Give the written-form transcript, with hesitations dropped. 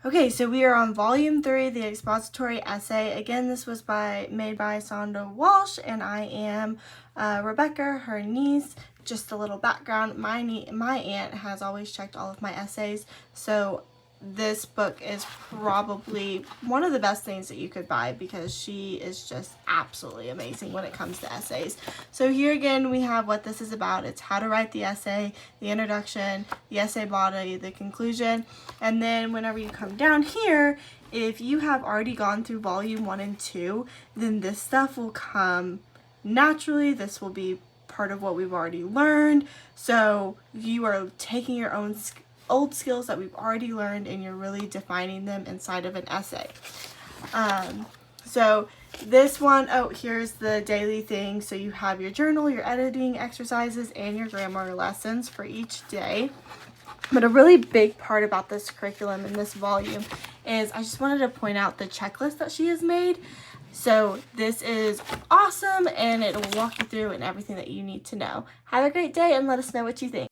Okay, so we are on volume 3, the expository essay. Again, this was made by Sonda Walsh, and I am Rebecca, her niece. Just a little background, my aunt has always checked all of my essays, so this book is probably one of the best things that you could buy because she is just absolutely amazing when it comes to essays. So here again we have what this is about. It's how to write the essay, the introduction, the essay body, the conclusion, and then whenever you come down here, if you have already gone through volume 1 and 2, then this stuff will come naturally. This will be part of what we've already learned. So you are taking your own old skills that we've already learned and you're really defining them inside of an essay. So this one, oh, here's the daily thing. So you have your journal, your editing exercises, and your grammar lessons for each day. But a really big part about this curriculum in this volume is I just wanted to point out the checklist that she has made. So this is awesome, and it will walk you through and everything that you need to know. Have a great day and let us know what you think.